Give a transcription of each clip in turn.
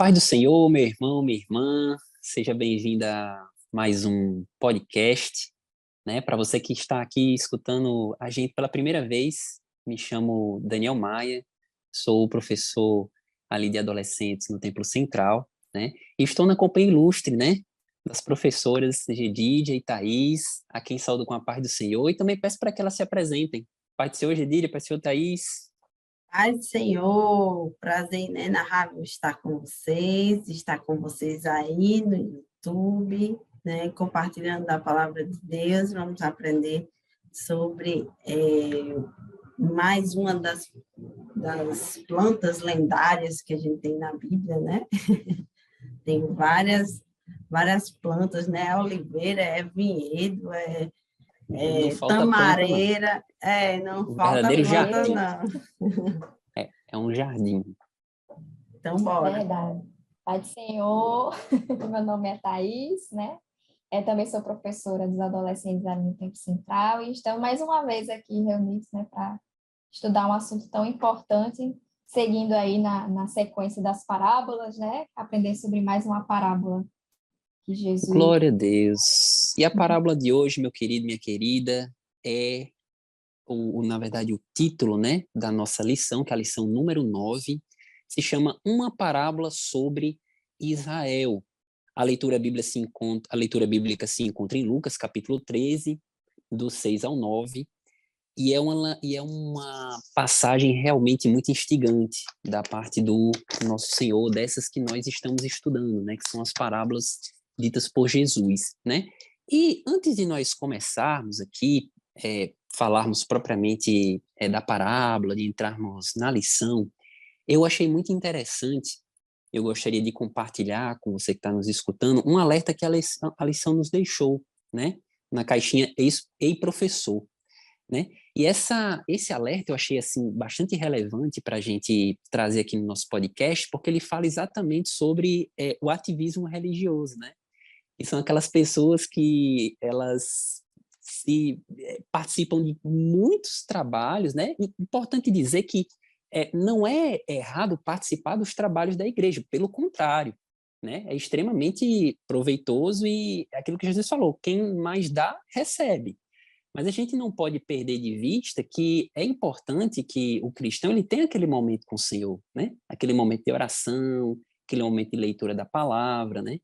paz do Senhor, meu irmão, minha irmã, seja bem-vinda a mais um podcast, né? Para você que está aqui escutando a gente pela primeira vez, me chamo Daniel Maia, sou professor ali de adolescentes no Templo Central, né? E estou na companhia ilustre, né? Das professoras Gedídia e Thaís, a quem saúdo com a paz do Senhor, e também peço para que elas se apresentem. Paz do Senhor, Gedídia, paz do Senhor, Thaís. Ai, Senhor, prazer inenarrável estar com vocês aí no YouTube, né, compartilhando da palavra de Deus. Vamos aprender sobre mais uma das plantas lendárias que a gente tem na Bíblia, né? Tem várias plantas, né? A oliveira, vinhedo, Não falta planta, não. tamareira, não Um falta verdadeiro planta, jardim. não. É um jardim. Então, bora. Verdade. Pai do Senhor, meu nome é Thaís, né? Também sou professora dos adolescentes ali no Tempo Central e estamos mais uma vez aqui reunidos, né, para estudar um assunto tão importante, seguindo aí na sequência das parábolas, né? Aprender sobre mais uma parábola que Jesus... Glória a Deus. E a parábola de hoje, meu querido, minha querida, é, na verdade, o título, né, da nossa lição, que é a lição número 9, se chama Uma Parábola sobre Israel. A leitura bíblica se encontra em Lucas, capítulo 13, do 6 ao 9, e é uma passagem realmente muito instigante da parte do nosso Senhor, dessas que nós estamos estudando, né, que são as parábolas ditas por Jesus, né? E antes de nós começarmos aqui, falarmos propriamente da parábola, de entrarmos na lição, eu achei muito interessante, eu gostaria de compartilhar com você que está nos escutando, um alerta que a lição nos deixou, né? Na caixinha Ei Professor, né? E esse alerta eu achei assim bastante relevante para a gente trazer aqui no nosso podcast, porque ele fala exatamente sobre o ativismo religioso, né? E são aquelas pessoas que elas participam de muitos trabalhos, né? E importante dizer que não é errado participar dos trabalhos da igreja, pelo contrário, né? É extremamente proveitoso e é aquilo que Jesus falou, quem mais dá, recebe. Mas a gente não pode perder de vista que é importante que o cristão ele tenha aquele momento com o Senhor, né? Aquele momento de oração, aquele momento de leitura da palavra, né?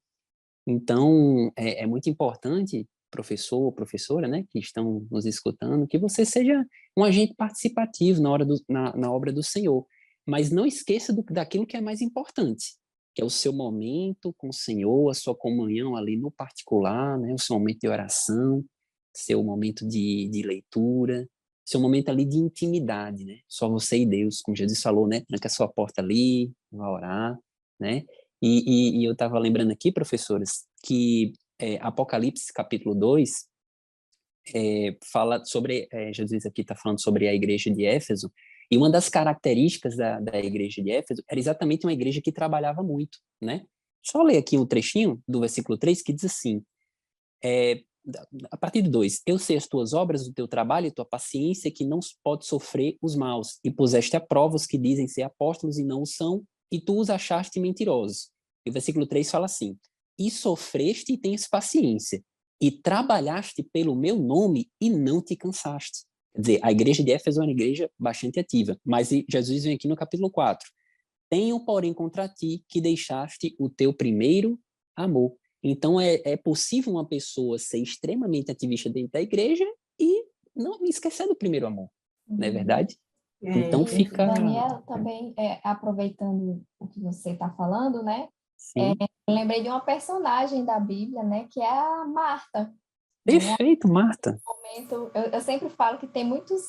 Então, é muito importante, professor, professora, né, que estão nos escutando, que você seja um agente participativo na obra do Senhor. Mas não esqueça daquilo que é mais importante, que é o seu momento com o Senhor, a sua comunhão ali no particular, né, o seu momento de oração, seu momento de leitura, seu momento ali de intimidade, né? Só você e Deus, como Jesus falou, né? Tranca a sua porta ali, vai orar, né? E eu estava lembrando aqui, professores, que Apocalipse capítulo 2 fala sobre, Jesus aqui está falando sobre a igreja de Éfeso, e uma das características da igreja de Éfeso era exatamente uma igreja que trabalhava muito, né? Só ler aqui um trechinho do versículo 3 que diz assim, a partir do 2, eu sei as tuas obras, o teu trabalho e tua paciência, que não pode sofrer os maus, e puseste a prova os que dizem ser apóstolos e não o são, e tu os achaste mentirosos. E o versículo 3 fala assim, e sofreste e tens paciência, e trabalhaste pelo meu nome e não te cansaste. Quer dizer, a igreja de Éfeso é uma igreja bastante ativa, mas Jesus vem aqui no capítulo 4, tenho, porém, contra ti que deixaste o teu primeiro amor. Então, é possível uma pessoa ser extremamente ativista dentro da igreja e não esquecer do primeiro amor, não é verdade? Então, fica... Daniel, também, aproveitando o que você está falando, né? Sim. Eu lembrei de uma personagem da Bíblia, né? Que é a Marta. Perfeito, né? Marta. Momento, eu sempre falo que tem muitos...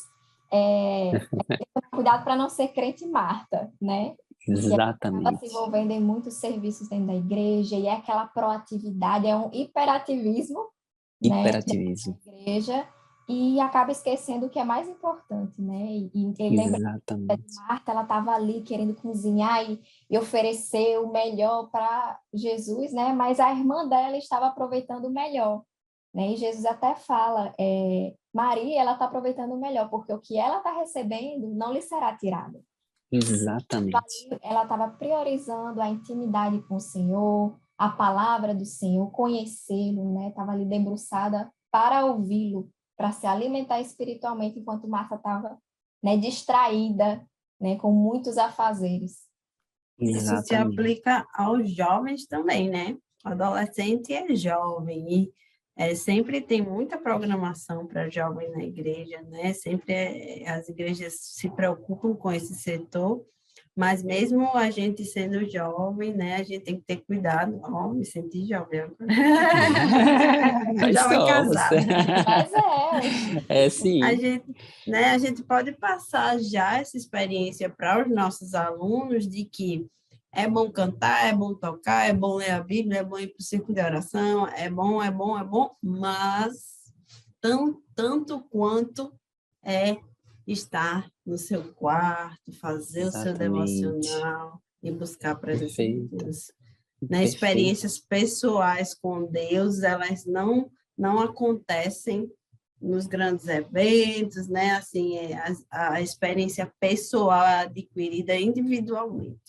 cuidado para não ser crente Marta, né? Exatamente. Ela se envolvendo em muitos serviços dentro da igreja, e é aquela proatividade, é um hiperativismo, Hiperativismo. né, da igreja, e acaba esquecendo o que é mais importante, né? E lembra Exatamente. Marta, ela estava ali querendo cozinhar e oferecer o melhor para Jesus, né? Mas a irmã dela estava aproveitando o melhor, né? E Jesus até fala, Maria, ela está aproveitando o melhor, porque o que ela está recebendo não lhe será tirado. Exatamente. Ela estava priorizando a intimidade com o Senhor, a palavra do Senhor, conhecê-lo, né? Estava ali debruçada para ouvi-lo, para se alimentar espiritualmente, enquanto Marta estava, né, distraída, né, com muitos afazeres. Isso se Exatamente. aplica aos jovens também, né? O adolescente é jovem e sempre tem muita programação para jovem na igreja, né? Sempre as igrejas se preocupam com esse setor, mas mesmo a gente sendo jovem, né? A gente tem que ter cuidado. Oh, me senti jovem agora. Mas Jovem somos. casada. Mas É A sim. gente, né, a gente pode passar já essa experiência para os nossos alunos de que é bom cantar, é bom tocar, é bom ler a Bíblia, é bom ir para o círculo de oração, é bom, mas tanto quanto é estar no seu quarto, fazer o seu Exatamente. devocional e buscar a presença de Perfeito. Deus. Né, Perfeito. experiências pessoais com Deus, elas não acontecem nos grandes eventos, né? Assim, a experiência pessoal é adquirida individualmente.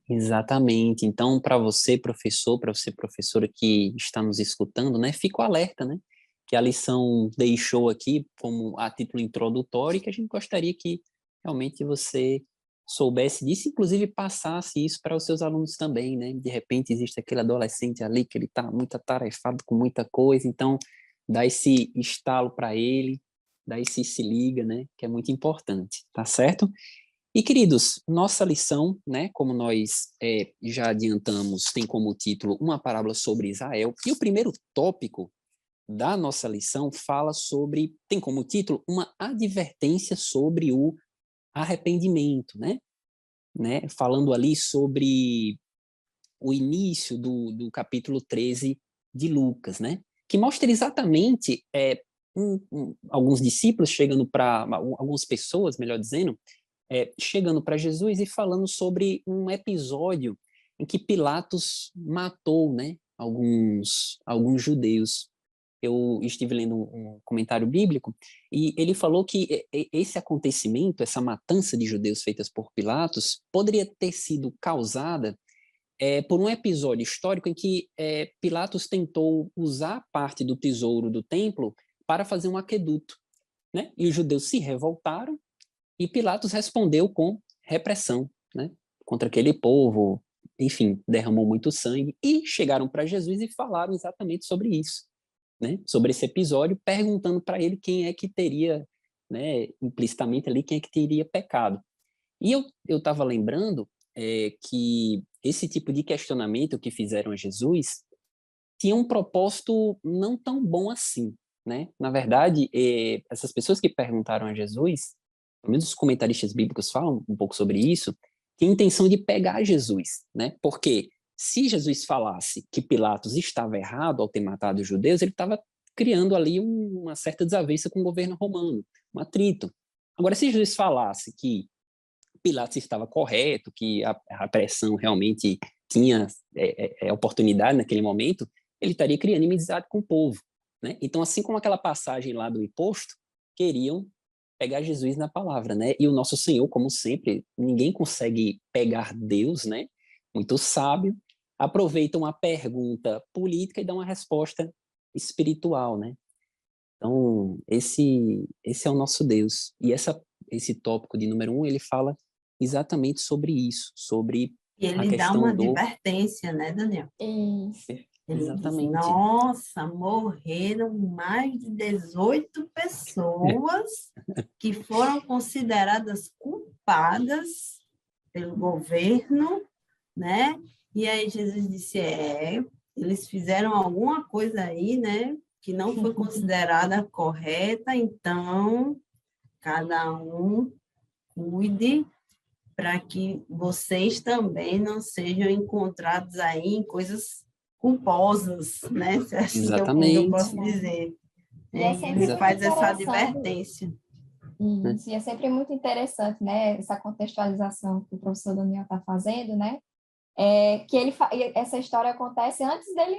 Exatamente. Então, para você, professor, para você, professora que está nos escutando, né, fica o alerta, né, que a lição deixou aqui como a título introdutório e que a gente gostaria que realmente você soubesse disso, inclusive passasse isso para os seus alunos também, né? De repente existe aquele adolescente ali que ele está muito atarefado com muita coisa, então dá esse estalo para ele, dá esse se liga, né, que é muito importante, tá certo? E, queridos, nossa lição, né, como nós já adiantamos, tem como título uma parábola sobre Israel. E o primeiro tópico da nossa lição fala sobre, tem como título, uma advertência sobre o arrependimento, né? Falando ali sobre o início do capítulo 13 de Lucas, né? Que mostra exatamente alguns discípulos chegando para, algumas pessoas, melhor dizendo, chegando para Jesus e falando sobre um episódio em que Pilatos matou, né, alguns judeus. Eu estive lendo um comentário bíblico e ele falou que esse acontecimento, essa matança de judeus feitas por Pilatos, poderia ter sido causada por um episódio histórico em que Pilatos tentou usar parte do tesouro do templo para fazer um aqueduto, né? E os judeus se revoltaram e Pilatos respondeu com repressão, né, contra aquele povo, enfim, derramou muito sangue, e chegaram para Jesus e falaram exatamente sobre isso, né, sobre esse episódio, perguntando para ele quem é que teria, né, implicitamente ali, quem é que teria pecado. E eu estava lembrando que esse tipo de questionamento que fizeram a Jesus tinha um propósito não tão bom assim, né? Na verdade, essas pessoas que perguntaram a Jesus, pelo menos os comentaristas bíblicos falam um pouco sobre isso, tinha a intenção de pegar Jesus, né? Porque se Jesus falasse que Pilatos estava errado ao ter matado os judeus, ele estava criando ali uma certa desavença com o governo romano, um atrito. Agora, se Jesus falasse que Pilatos estava correto, que a pressão realmente tinha oportunidade naquele momento, ele estaria criando inimizade com o povo, né? Então, assim como aquela passagem lá do imposto, queriam pegar Jesus na palavra, né? E o nosso Senhor, como sempre, ninguém consegue pegar Deus, né? Muito sábio, aproveita uma pergunta política e dá uma resposta espiritual, né? Então, esse é o nosso Deus. E esse tópico de número 1, ele fala exatamente sobre isso, sobre E a ele dá uma questão do... advertência, né, Daniel? Isso. Ele diz, Exatamente. nossa, morreram mais de 18 pessoas que foram consideradas culpadas pelo governo, né? E aí Jesus disse, eles fizeram alguma coisa aí, né, que não foi considerada correta, então cada um cuide para que vocês também não sejam encontrados aí em coisas culposas, né? Se é assim que eu Exatamente. posso dizer. E é sempre Ele muito faz essa interessante, advertência. Né? isso, e é sempre muito interessante, né, essa contextualização que o professor Daniel está fazendo, né, que essa história acontece antes dele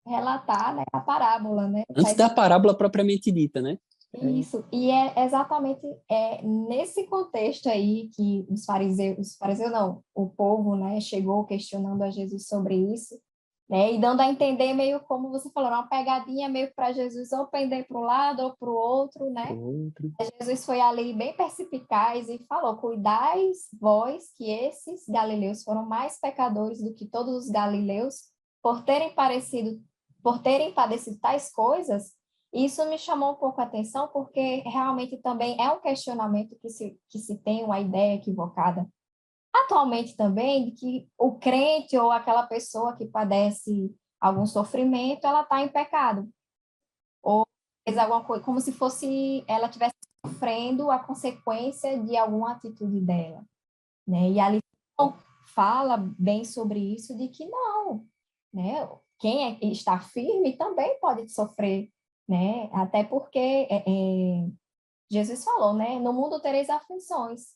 relatar, né, a parábola, né, Antes da parábola propriamente dita, né? Isso, e é exatamente nesse contexto aí que os fariseus não, o povo, né, chegou questionando a Jesus sobre isso, né, e dando a entender meio como você falou, uma pegadinha meio para Jesus ou pender para um lado ou para o outro, né? Outro. Jesus foi ali bem perspicaz e falou: cuidais vós que esses galileus foram mais pecadores do que todos os galileus por terem padecido tais coisas. Isso me chamou um pouco a atenção, porque realmente também é um questionamento que se tem uma ideia equivocada. Atualmente também, de que o crente ou aquela pessoa que padece algum sofrimento, ela está em pecado. Ou fez alguma coisa, como se fosse ela tivesse sofrendo a consequência de alguma atitude dela, né? E a lição fala bem sobre isso, de que não, né? Quem está firme também pode sofrer, né? Até porque Jesus falou, né? No mundo tereis aflições.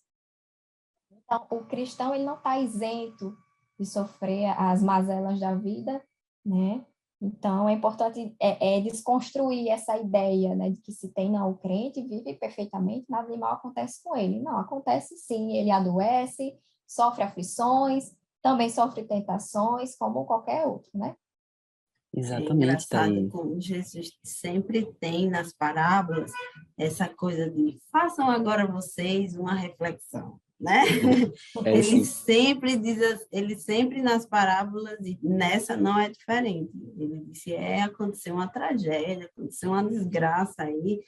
Então, o cristão ele não está isento de sofrer as mazelas da vida, né? Então, é importante desconstruir essa ideia, né, de que se tem não, o crente vive perfeitamente, nada de mal acontece com ele. Não, acontece sim, ele adoece, sofre aflições, também sofre tentações, como qualquer outro, né? É Exatamente, engraçado Thaís. como Jesus sempre tem nas parábolas essa coisa de façam agora vocês uma reflexão, né? É sim. Ele sempre nas parábolas, e nessa não é diferente. Ele disse, aconteceu uma tragédia, aconteceu uma desgraça aí,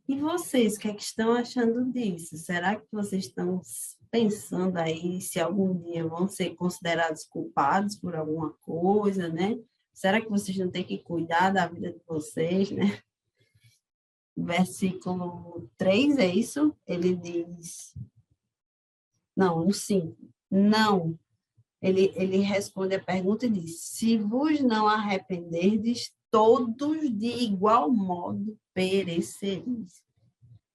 e vocês, o que é que estão achando disso? Será que vocês estão pensando aí se algum dia vão ser considerados culpados por alguma coisa, né? Será que vocês não têm que cuidar da vida de vocês, né? Versículo 3, é isso? Ele diz... Não, no 5. Não. Ele responde a pergunta e diz, se vos não arrependerdes, todos de igual modo perecereis.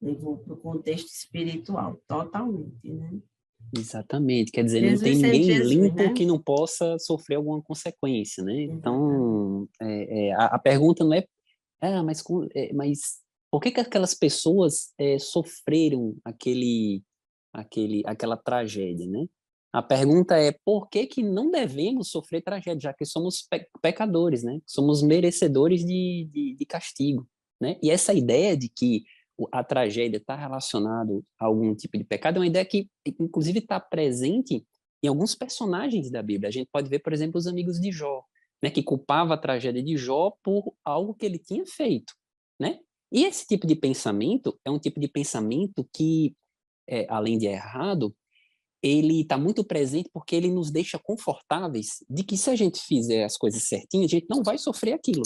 Levou para o contexto espiritual, totalmente, né? Exatamente, quer dizer, não tem Jesus sendo ninguém Jesus, limpo né? que não possa sofrer alguma consequência, né? Exatamente. Então, a pergunta não é, mas por que que aquelas pessoas sofreram aquela tragédia, né? A pergunta é por que que não devemos sofrer tragédia, já que somos pecadores, né? Somos merecedores de castigo, né? E essa ideia de que a tragédia está relacionada a algum tipo de pecado é uma ideia que, inclusive, está presente em alguns personagens da Bíblia. A gente pode ver, por exemplo, os amigos de Jó, né? Que culpava a tragédia de Jó por algo que ele tinha feito, né? E esse tipo de pensamento é um tipo de pensamento que, além de errado, ele está muito presente porque ele nos deixa confortáveis de que se a gente fizer as coisas certinhas, a gente não vai sofrer aquilo.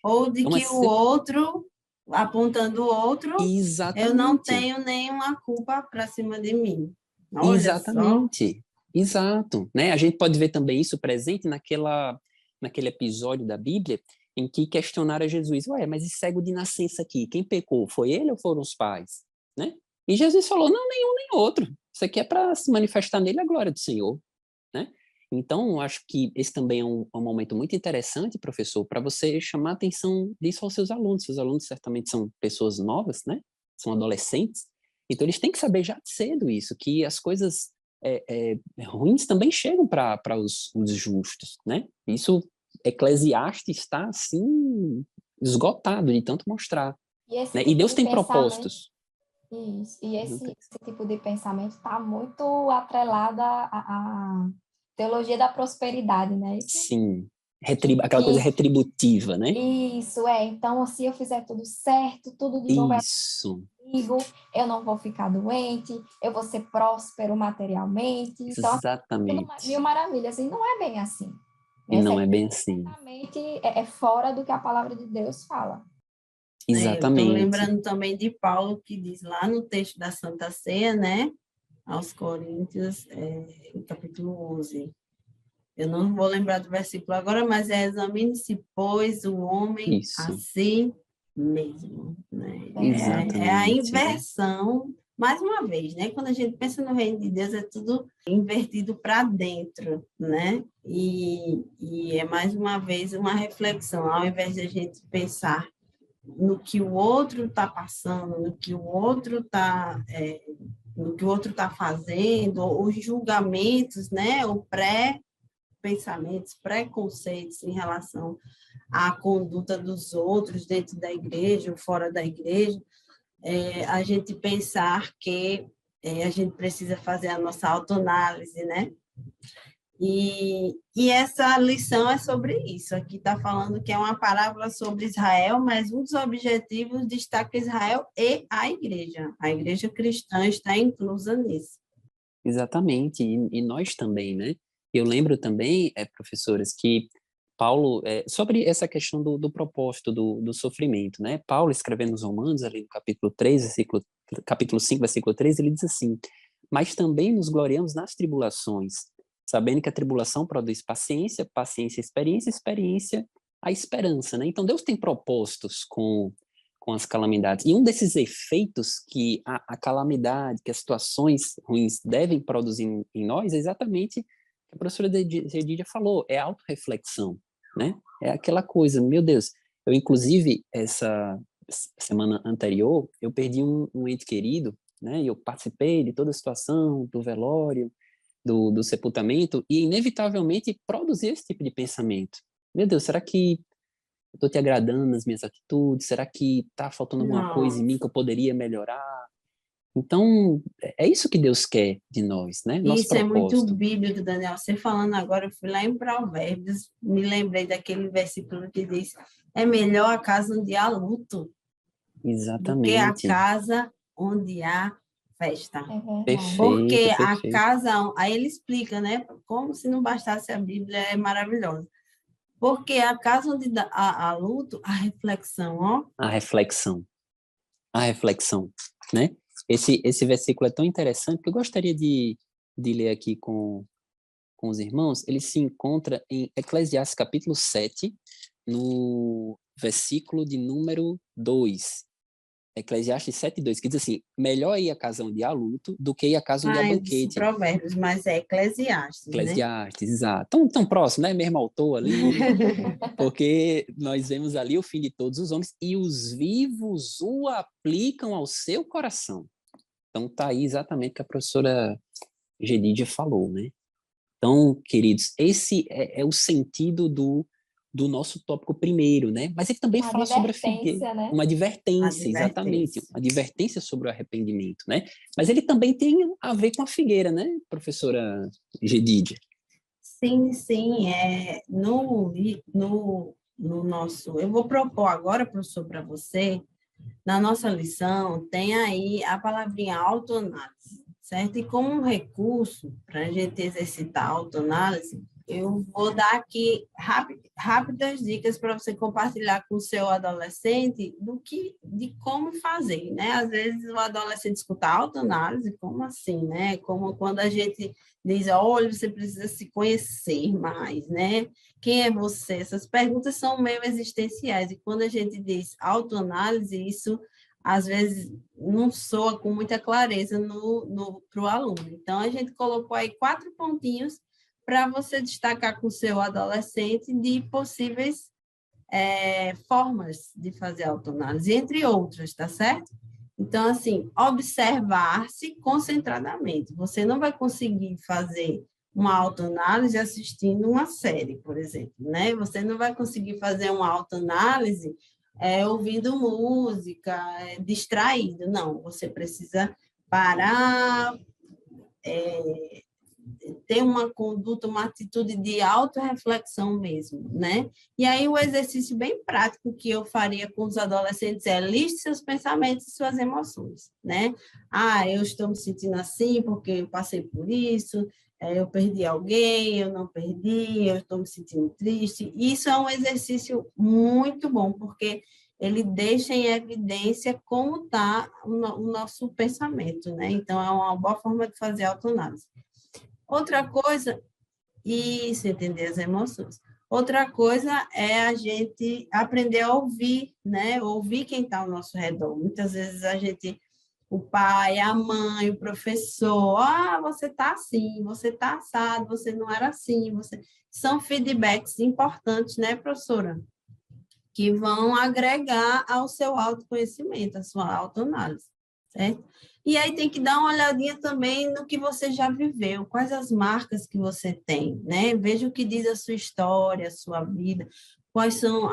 Ou de Então, que o outro, apontando o outro, eu não exatamente, tenho nenhuma culpa para cima de mim. Olha só. exatamente, exato, né? A gente pode ver também isso presente naquele episódio da Bíblia em que questionaram a Jesus, ué, mas esse cego de nascença aqui, quem pecou? Foi ele ou foram os pais? Né? E Jesus falou, não, nenhum nem outro. Isso aqui é para se manifestar nele a glória do Senhor. Né? Então, acho que esse também é um momento muito interessante, professor, para você chamar a atenção disso aos seus alunos. Seus alunos certamente são pessoas novas, né? São adolescentes. Então, eles têm que saber já cedo isso, que as coisas ruins também chegam para os justos, né? Isso, Eclesiastes está, assim, esgotado de tanto mostrar. E esse Né? E tipo Deus de tem pensamento, propósitos. isso, e esse tipo de pensamento está muito atrelado à teologia da prosperidade, né? Sim, aquela coisa Que retributiva, né? isso então, se eu fizer tudo certo, tudo de bom vai Isso, comigo, eu não vou ficar doente, eu vou ser próspero materialmente. Então, assim, tudo mil exatamente. maravilhas. E não é bem assim. E Essa não é é bem assim. completamente fora do que a palavra de Deus fala. Eu estou Exatamente. lembrando também de Paulo, que diz lá no texto da Santa Ceia, né? Aos Coríntios, no capítulo 11. Eu não vou lembrar do versículo agora, mas examine-se, pois, o homem a Isso, si mesmo. Né? É a exatamente. inversão, mais uma vez, né? Quando a gente pensa no reino de Deus, é tudo invertido para dentro, né? E é mais uma vez uma reflexão, ao invés de a gente pensar no que o outro está passando, no que o outro está fazendo, os julgamentos, né, ou pré-pensamentos, preconceitos em relação à conduta dos outros dentro da igreja ou fora da igreja, a gente pensar que a gente precisa fazer a nossa autoanálise, né? E essa lição é sobre isso. Aqui está falando que é uma parábola sobre Israel, mas um dos objetivos destaca Israel e a igreja. A igreja cristã está inclusa nisso. Exatamente, e nós também, né? Eu lembro também, professoras, que Paulo, sobre essa questão do propósito do sofrimento, né? Paulo, escrevendo os Romanos, ali no capítulo 5, versículo 3, ele diz assim: mas também nos gloriamos nas tribulações, sabendo que a tribulação produz paciência, paciência, experiência, experiência, a esperança, né? Então, Deus tem propósitos com as calamidades. E um desses efeitos que a calamidade, que as situações ruins devem produzir em nós, é exatamente o que a professora Gedídia falou, é a autorreflexão, né? É aquela coisa, meu Deus, eu inclusive, essa semana anterior, eu perdi um ente querido, né? E eu participei de toda a situação, do velório, do sepultamento, e inevitavelmente produzir esse tipo de pensamento. Meu Deus, será que eu estou te agradando nas minhas atitudes? Será que está faltando alguma coisa em mim que eu poderia melhorar? Então, é isso que Deus quer de nós, né? Nosso Isso é muito propósito. bíblico, Daniel. Você falando agora, eu fui lá em Provérbios, me lembrei daquele versículo que diz: é melhor a casa onde há luto do que a Exatamente. casa onde há festa. É verdade. Porque Perfeito, a perfeito. casa, aí ele explica, né? Como se não bastasse a Bíblia, é maravilhosa. Porque a casa onde há luto, a reflexão, ó. A reflexão, né? Esse versículo é tão interessante que eu gostaria de ler aqui com os irmãos. Ele se encontra em Eclesiastes capítulo 7, no versículo de número 2. Eclesiastes 7:2, que diz assim: melhor ir à casa onde há luto do que ir à casa onde há Eu disse banquete. Provérbios, mas é Eclesiastes, né? Eclesiastes, exato. Tão próximo, né? Mesmo autor ali, porque nós vemos ali o fim de todos os homens e os vivos o aplicam ao seu coração. Então, tá aí exatamente o que a professora Gedídia falou, né? Então, queridos, esse é o sentido do nosso tópico primeiro, né? Mas ele também Uma fala sobre a figueira, advertência, né? uma advertência, exatamente, Advertência. uma advertência sobre o arrependimento, né? Mas ele também tem a ver com a figueira, né, professora Gedídia? Sim, sim. No nosso. Eu vou propor agora, professor, para você, na nossa lição, tem aí a palavrinha autoanálise, certo? E como um recurso para a gente exercitar a autoanálise, eu vou dar aqui rápidas dicas para você compartilhar com o seu adolescente de como fazer, né? Às vezes o adolescente escuta autoanálise, como assim, né? Como quando a gente diz, olha, você precisa se conhecer mais, né? Quem é você? Essas perguntas são meio existenciais, e quando a gente diz autoanálise, isso às vezes não soa com muita clareza para o aluno. Então, a gente colocou aí 4 pontinhos para você destacar com o seu adolescente de possíveis formas de fazer autoanálise, entre outras, tá certo? Então, assim, observar-se concentradamente. Você não vai conseguir fazer uma autoanálise assistindo uma série, por exemplo, né? Você não vai conseguir fazer uma autoanálise ouvindo música, distraído. Não, você precisa parar, ter uma conduta, uma atitude de autorreflexão mesmo, né? E aí o exercício bem prático que eu faria com os adolescentes é liste seus pensamentos e suas emoções, né? Eu estou me sentindo assim porque eu passei por isso, eu perdi alguém, eu não perdi, eu estou me sentindo triste. Isso é um exercício muito bom, porque ele deixa em evidência como está o nosso pensamento, né? Então, é uma boa forma de fazer autoanálise. Outra coisa, isso, entender as emoções. Outra coisa é a gente aprender a ouvir, né? Ouvir quem está ao nosso redor. Muitas vezes o pai, a mãe, o professor, você está assim, você está assado, você não era assim, são feedbacks importantes, né, professora? que vão agregar ao seu autoconhecimento, à sua autoanálise, certo? E aí tem que dar uma olhadinha também no que você já viveu, quais as marcas que você tem, né? Veja o que diz a sua história, a sua vida, quais são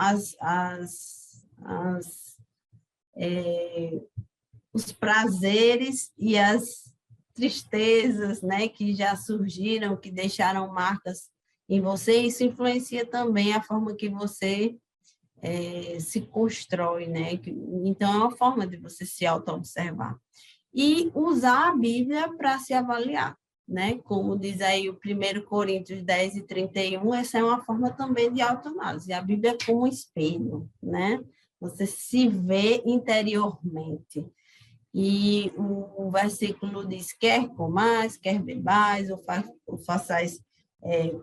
os prazeres e as tristezas, né, que já surgiram, que deixaram marcas em você. Isso influencia também a forma que você se constrói, né? Então, é uma forma de você se auto-observar. E usar a Bíblia para se avaliar, né? Como diz aí o 1 Coríntios 10:31, essa é uma forma também de autoanálise. A Bíblia é como um espelho, né? Você se vê interiormente. E o versículo diz, quer comais, quer bebais, ou façais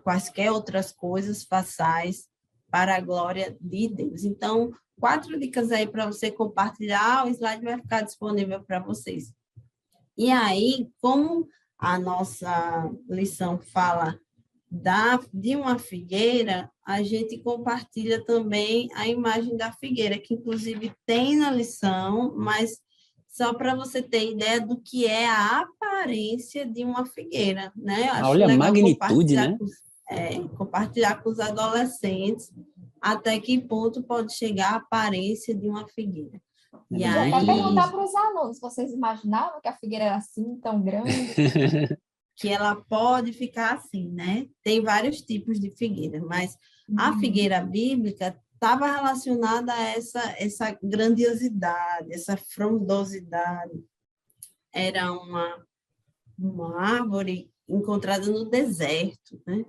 quaisquer outras coisas, façais para a glória de Deus. Então, 4 dicas aí para você compartilhar, o slide vai ficar disponível para vocês. E aí, como a nossa lição fala de uma figueira, a gente compartilha também a imagem da figueira, que inclusive tem na lição, mas só para você ter ideia do que é a aparência de uma figueira, né? Acho Olha a legal magnitude, né? compartilhar com os adolescentes até que ponto pode chegar a aparência de uma figueira. E Eu aí, até perguntar para os alunos, vocês imaginavam que a figueira era assim, tão grande? que ela pode ficar assim, né? Tem vários tipos de figueira, mas a figueira bíblica estava relacionada a essa grandiosidade, essa frondosidade. Era uma árvore encontrada no deserto, né?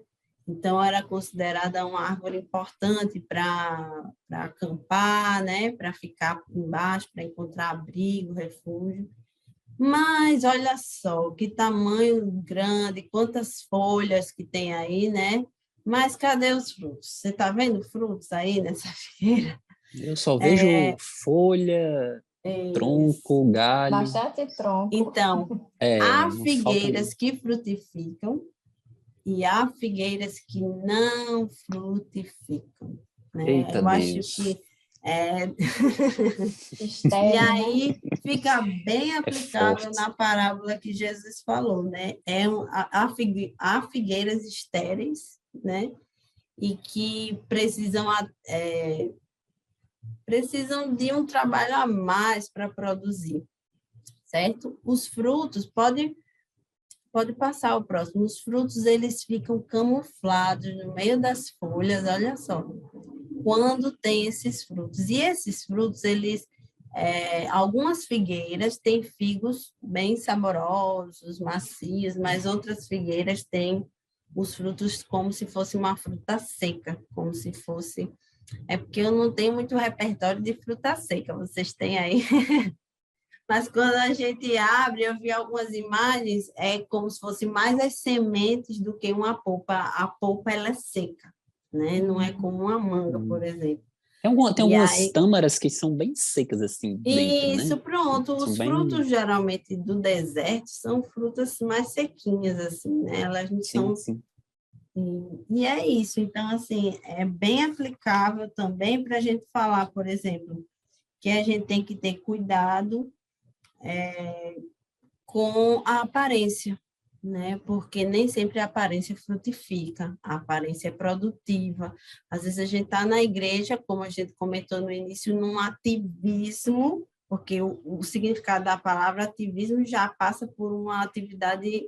Então, era considerada uma árvore importante para acampar, né? Para ficar embaixo, para encontrar abrigo, refúgio. Mas olha só, que tamanho grande, quantas folhas que tem aí, né? Mas cadê os frutos? Você está vendo frutos aí nessa figueira? Eu só vejo folha, tronco, galho. Bastante tronco. Então, há Não falta figueiras que frutificam e há figueiras que não frutificam, né? Eita Eu acho Deus. que Estéril, e né? aí fica bem aplicável forte. na parábola que Jesus falou, né? Há figueiras estéreis, né? E que precisam de um trabalho a mais para produzir, certo? Os frutos, pode passar o próximo, os frutos eles ficam camuflados no meio das folhas, olha só, quando tem esses frutos. E esses frutos, algumas figueiras têm figos bem saborosos, macios, mas outras figueiras têm os frutos como se fosse uma fruta seca, como se fosse... É porque eu não tenho muito repertório de fruta seca, vocês têm aí? Mas quando a gente abre, eu vi algumas imagens, é como se fosse mais as sementes do que uma polpa. A polpa, ela é seca, né? Não é como uma manga, por exemplo. Tem E algumas aí, tâmaras que são bem secas assim dentro, né? isso, pronto. São Os bem... frutos, geralmente, do deserto são frutas mais sequinhas, assim, né? Elas não Sim, são... sim. E é isso. Então, assim, é bem aplicável também para a gente falar, por exemplo, que a gente tem que ter cuidado com a aparência, né? Porque nem sempre a aparência frutifica, a aparência é produtiva. Às vezes a gente está na igreja, como a gente comentou no início, num ativismo, porque o significado da palavra ativismo já passa por uma atividade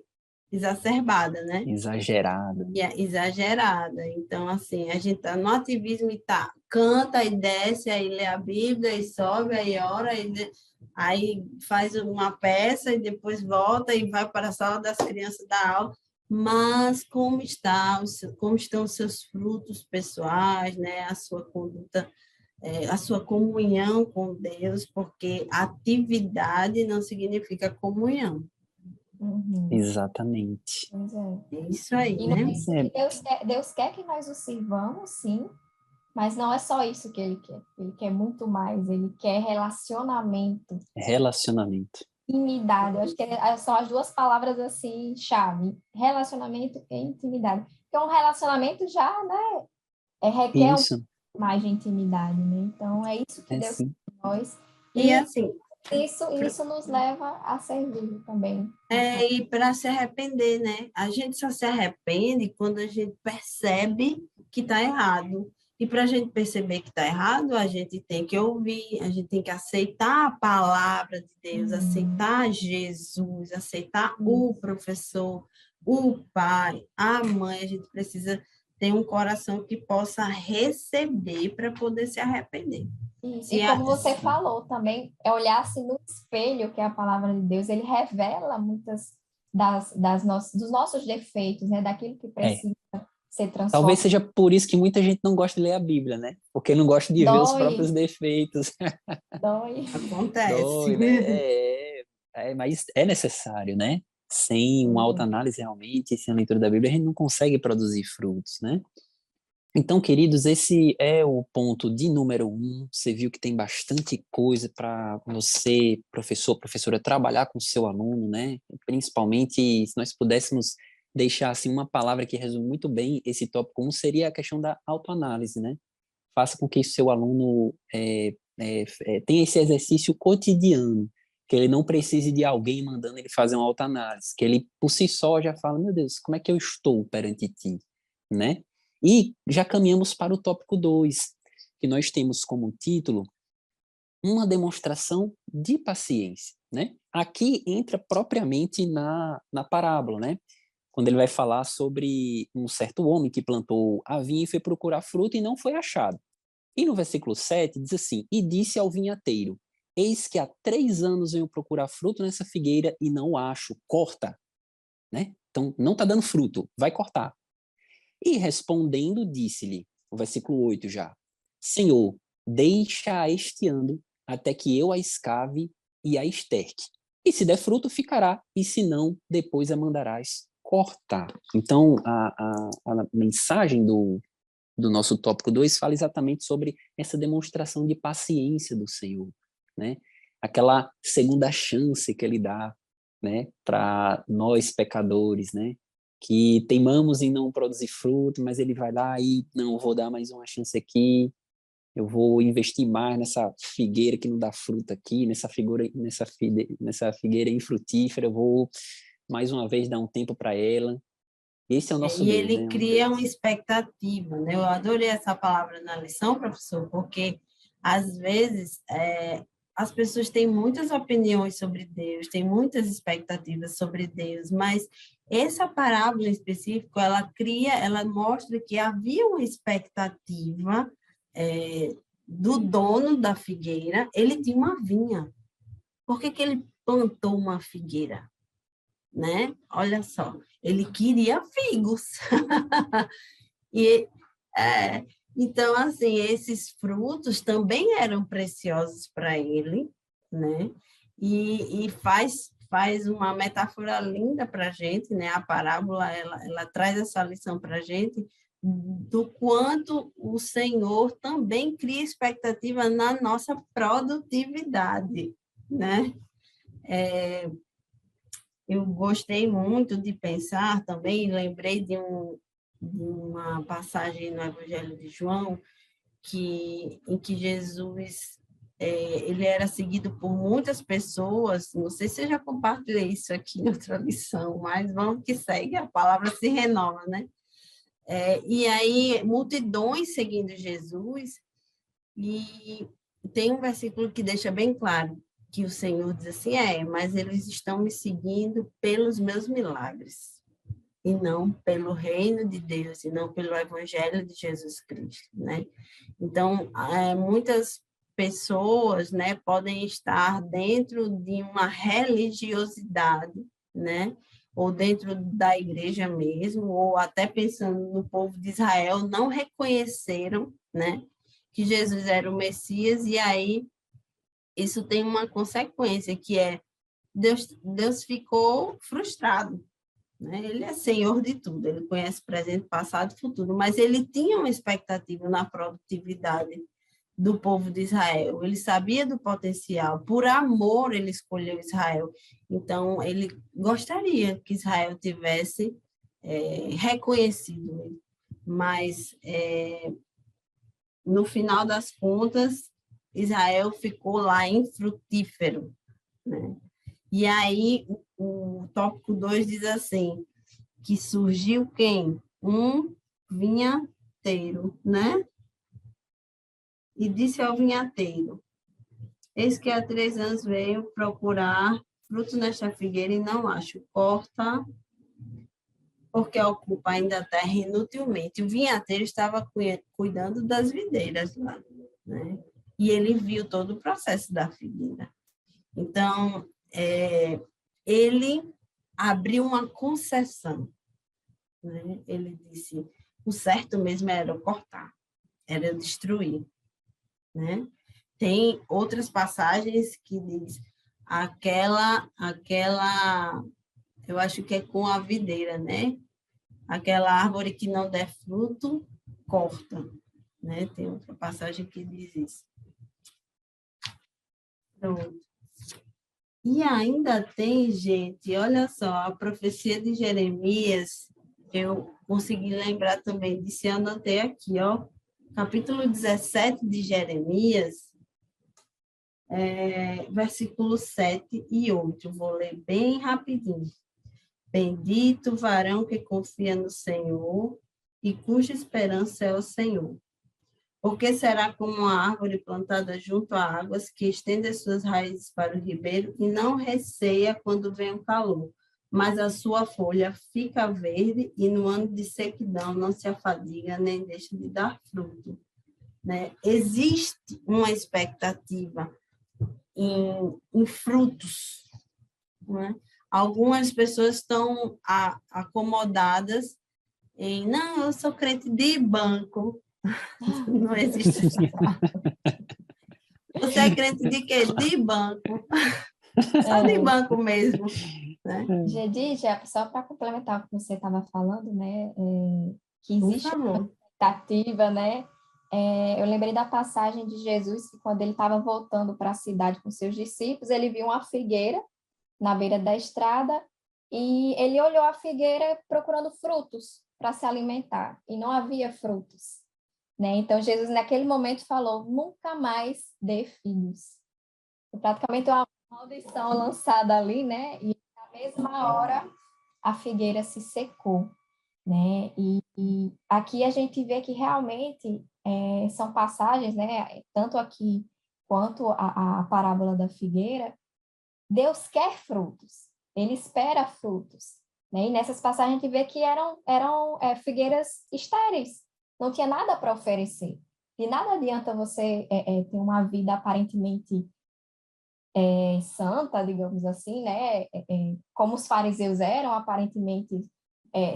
exacerbada, né? Exagerada. Exagerada. Então, assim, a gente está no ativismo e canta e desce, aí lê a Bíblia e sobe, aí ora, aí faz uma peça e depois volta e vai para a sala das crianças dar aula. Mas como estão os seus frutos pessoais, né? A sua conduta, a sua comunhão com Deus, porque atividade não significa comunhão. Exatamente. Pois é. É isso aí, E né? Deus quer que nós o sirvamos, sim, mas não é só isso que ele quer. Ele quer muito mais, ele quer relacionamento, Relacionamento. intimidade. Eu acho que são as duas palavras assim, chave. Relacionamento e intimidade. Porque um relacionamento já, né, requer Isso. mais de intimidade, né? Então, é isso que Deus sim. quer para nós. E assim, Isso nos leva a servir também. e para se arrepender, né? A gente só se arrepende quando a gente percebe que está errado. E para a gente perceber que está errado, a gente tem que ouvir, a gente tem que aceitar a palavra de Deus, aceitar Jesus, aceitar o professor, o pai, a mãe. A gente precisa ter um coração que possa receber para poder se arrepender. Isso. E como você falou também, é olhar assim no espelho, que é a palavra de Deus, ele revela muitas dos nossos defeitos, né? Daquilo que precisa ser transformado. Talvez seja por isso que muita gente não gosta de ler a Bíblia, né? Porque não gosta de ver os próprios defeitos. Dói. Acontece. Dói, né? Mas é necessário, né? Sem uma autoanálise realmente, sem a leitura da Bíblia, a gente não consegue produzir frutos, né? Então, queridos, esse é o ponto de número 1. Você viu que tem bastante coisa para você, professor, professora, trabalhar com o seu aluno, né? Principalmente, se nós pudéssemos deixar assim uma palavra que resume muito bem esse tópico 1, seria a questão da autoanálise, né? Faça com que o seu aluno tenha esse exercício cotidiano, que ele não precise de alguém mandando ele fazer uma autoanálise, que ele, por si só, já fala, meu Deus, como é que eu estou perante ti, né? E já caminhamos para o tópico 2, que nós temos como título uma demonstração de paciência, né? Aqui entra propriamente na parábola, né? Quando ele vai falar sobre um certo homem que plantou a vinha e foi procurar fruto e não foi achado. E no versículo 7 diz assim, e disse ao vinhateiro, eis que há 3 anos venho procurar fruto nessa figueira e não acho, corta, né? Então, não está dando fruto, vai cortar. E respondendo, disse-lhe, o versículo 8 já, Senhor, deixa este ano até que eu a escave e a esterque. E se der fruto, ficará, e se não, depois a mandarás cortar. Então, a mensagem do nosso tópico 2 fala exatamente sobre essa demonstração de paciência do Senhor, né? Aquela segunda chance que ele dá, né, para nós pecadores, né? Que teimamos em não produzir fruto, mas ele vai lá e, não, vou dar mais uma chance aqui, eu vou investir mais nessa figueira que não dá fruto aqui, nessa figueira infrutífera, eu vou mais uma vez dar um tempo para ela. Esse é o nosso Deus. E ele né? cria uma expectativa, né? Eu adorei essa palavra na lição, professor, porque às vezes as pessoas têm muitas opiniões sobre Deus, têm muitas expectativas sobre Deus, mas essa parábola em específico, ela mostra que havia uma expectativa do dono da figueira, ele tinha uma vinha. Por que ele plantou uma figueira? Né? Olha só, ele queria figos. Então, assim, esses frutos também eram preciosos para ele, né? E faz uma metáfora linda para a gente, né? A parábola, ela traz essa lição para a gente do quanto o Senhor também cria expectativa na nossa produtividade, né? Eu gostei muito de pensar também, lembrei de uma passagem no Evangelho de João, em que Jesus ele era seguido por muitas pessoas, não sei se eu já compartilhei isso aqui em outra lição, mas vamos que segue, a palavra se renova, né? E aí, multidões seguindo Jesus, e tem um versículo que deixa bem claro, que o Senhor diz assim, mas eles estão me seguindo pelos meus milagres, e não pelo reino de Deus, e não pelo evangelho de Jesus Cristo, né? Então, muitas pessoas, né, podem estar dentro de uma religiosidade, né, ou dentro da igreja mesmo, ou até pensando no povo de Israel, não reconheceram, né, que Jesus era o Messias, e aí isso tem uma consequência, que é Deus ficou frustrado, né? Ele é Senhor de tudo, ele conhece presente, passado e futuro, mas ele tinha uma expectativa na produtividade do povo de Israel, ele sabia do potencial, por amor ele escolheu Israel, então ele gostaria que Israel tivesse reconhecido ele, mas no final das contas, Israel ficou lá infrutífero, né? E aí, o tópico 2 diz assim, que surgiu quem? Um vinhateiro, né? E disse ao vinhateiro, eis que há 3 anos veio procurar frutos nesta figueira e não acho. Corta, porque ocupa ainda a terra inutilmente. O vinhateiro estava cuidando das videiras lá, né? E ele viu todo o processo da figueira. Então, ele abriu uma concessão, né? Ele disse, o certo mesmo era eu cortar, era eu destruir, né? Tem outras passagens que diz eu acho que é com a videira, né? Aquela árvore que não der fruto, corta, né? Tem outra passagem que diz isso. Pronto. E ainda tem, gente, olha só, a profecia de Jeremias, eu consegui lembrar também disso, eu anotei aqui, ó, capítulo 17 de Jeremias, versículos 7 e 8, vou ler bem rapidinho. Bendito o varão que confia no Senhor e cuja esperança é o Senhor. Porque será como uma árvore plantada junto a águas, que estende as suas raízes para o ribeiro e não receia quando vem o calor, mas a sua folha fica verde e no ano de sequidão não se afadiga nem deixa de dar fruto. Né? Existe uma expectativa em frutos. Né? Algumas pessoas estão acomodadas em, não, eu sou crente de banco. Não existe essa palavra. Você é crente de quê? De banco. Só de banco mesmo. Né? Gedi, só para complementar o que você estava falando, né? Que existe uma expectativa, né? Eu lembrei da passagem de Jesus, que quando ele estava voltando para a cidade com seus discípulos, ele viu uma figueira na beira da estrada e ele olhou a figueira procurando frutos para se alimentar e não havia frutos, né? Então Jesus naquele momento falou, nunca mais dê filhos. Foi praticamente uma maldição lançada ali, né? E na mesma hora a figueira se secou, né? E aqui a gente vê que realmente são passagens, né? Tanto aqui quanto a parábola da figueira, Deus quer frutos, Ele espera frutos, né? E nessas passagens a gente vê que eram figueiras estéreis, não tinha nada para oferecer. De nada adianta você ter uma vida aparentemente santa, digamos assim, né? Como os fariseus eram, aparentemente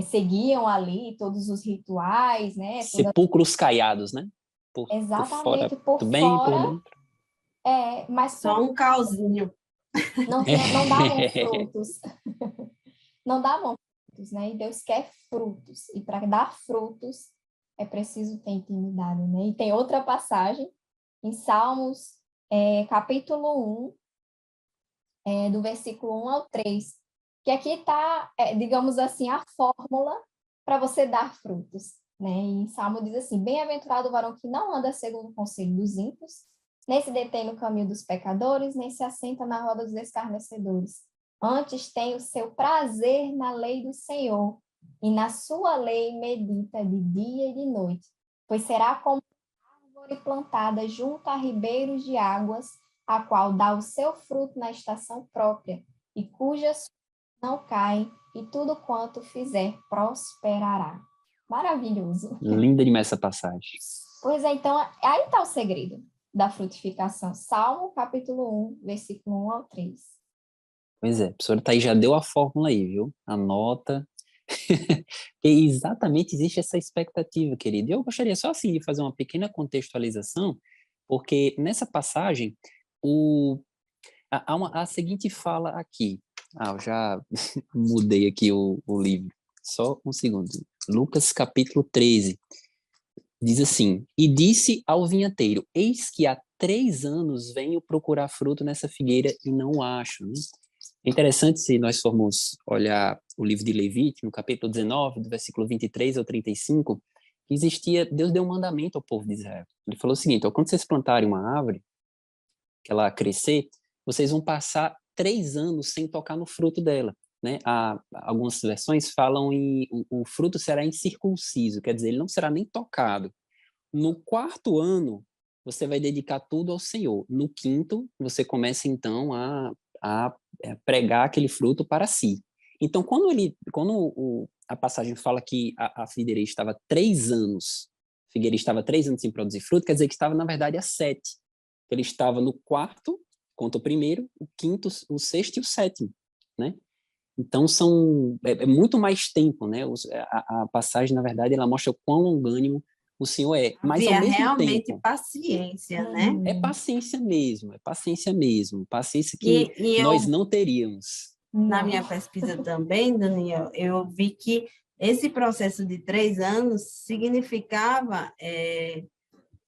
seguiam ali todos os rituais, né? Sepulcros caiados, né? Exatamente, por bem e por dentro. Mas só um calzinho. Não davam frutos. Não davam frutos, né? E Deus quer frutos. E para dar frutos é preciso ter intimidade, né? E tem outra passagem em Salmos, capítulo 1, do versículo 1 ao 3, que aqui está, digamos assim, a fórmula para você dar frutos, né? E Salmo diz assim, bem-aventurado o varão que não anda segundo o conselho dos ímpios, nem se detém no caminho dos pecadores, nem se assenta na roda dos escarnecedores. Antes tem o seu prazer na lei do Senhor, e na sua lei medita de dia e de noite, pois será como uma árvore plantada junto a ribeiros de águas, a qual dá o seu fruto na estação própria, e cujas não caem, e tudo quanto fizer prosperará. Maravilhoso. Linda demais essa passagem. Pois é, então, aí está o segredo da frutificação. Salmo, capítulo 1, versículo 1 ao 3. Pois é, a professora Thaís já deu a fórmula aí, viu? Anota. E exatamente existe essa expectativa, querido. Eu gostaria só assim de fazer uma pequena contextualização, porque nessa passagem há a seguinte fala aqui. Eu já mudei aqui o livro. Só um segundo. Lucas capítulo 13. Diz assim, e disse ao vinhateiro, eis que há 3 anos venho procurar fruto nessa figueira e não acho. Né? É interessante se nós formos olhar o livro de Levítico, no capítulo 19, do versículo 23 ao 35, Deus deu um mandamento ao povo de Israel. Ele falou o seguinte, ó, quando vocês plantarem uma árvore, que ela crescer, vocês vão passar 3 anos sem tocar no fruto dela, né? Algumas versões falam o fruto será incircunciso, quer dizer, ele não será nem tocado. No 4º ano, você vai dedicar tudo ao Senhor. No 5º, você começa então a pregar aquele fruto para si. Então, quando a passagem fala que a figueira estava 3 anos, sem produzir fruto, quer dizer que estava, na verdade, há 7. Ele estava no 4º, conta o 1º, o 5º, o 6º e o 7º, né? Então, é muito mais tempo, né? A passagem, na verdade, ela mostra o quão longânimo o Senhor é. Mas, ao Havia mesmo realmente tempo, paciência, né? é paciência mesmo, paciência que E nós eu, não teríamos. na Não. minha pesquisa também, Daniel, eu vi que esse processo de 3 anos significava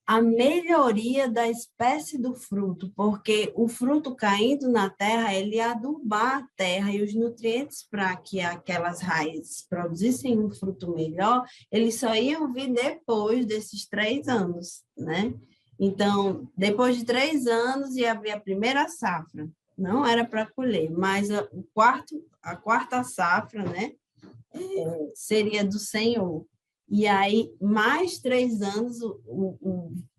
a melhoria da espécie do fruto, porque o fruto caindo na terra, ele ia adubar a terra e os nutrientes para que aquelas raízes produzissem um fruto melhor, eles só iam vir depois desses 3 anos, né? Então, depois de 3 anos ia haver a primeira safra, não era para colher, mas a quarta safra, né, seria do Senhor. E aí, mais 3 anos,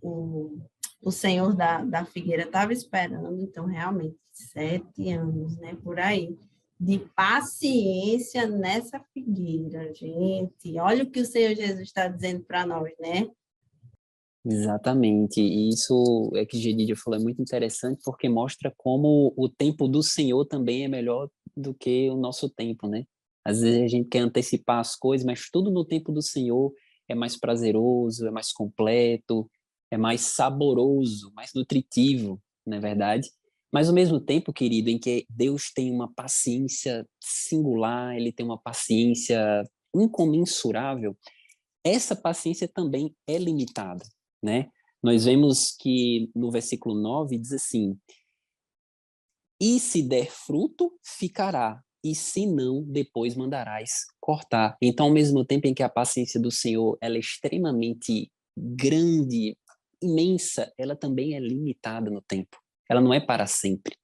o Senhor da figueira estava esperando, então, realmente, 7 anos, né, por aí, de paciência nessa figueira, gente. Olha o que o Senhor Jesus está dizendo para nós, né? Exatamente, e isso é que Gedidia falou, é muito interessante porque mostra como o tempo do Senhor também é melhor do que o nosso tempo, né? Às vezes a gente quer antecipar as coisas, mas tudo no tempo do Senhor é mais prazeroso, é mais completo, é mais saboroso, mais nutritivo, não é verdade? Mas ao mesmo tempo, querido, em que Deus tem uma paciência singular, ele tem uma paciência incomensurável, essa paciência também é limitada, né? Nós vemos que no versículo 9 diz assim: e se der fruto, ficará, e se não, depois mandarás cortar. Então, ao mesmo tempo em que a paciência do Senhor ela é extremamente grande, imensa, ela também é limitada no tempo. Ela não é para sempre.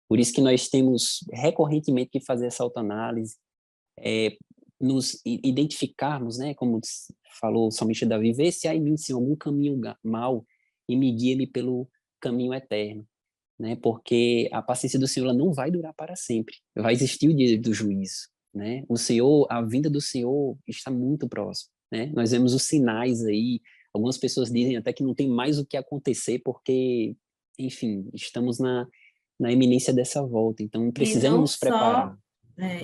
Por isso que nós temos recorrentemente que fazer essa autoanálise, nos identificarmos, né, como falou o salmista Davi, vê se há em mim, Senhor, algum caminho mau e me guia-me pelo caminho eterno, né, porque a paciência do Senhor ela não vai durar para sempre, vai existir o dia do juízo, né, o Senhor, a vinda do Senhor está muito próximo, né, nós vemos os sinais aí, algumas pessoas dizem até que não tem mais o que acontecer porque, enfim, estamos na iminência dessa volta, então E precisamos não nos preparar. só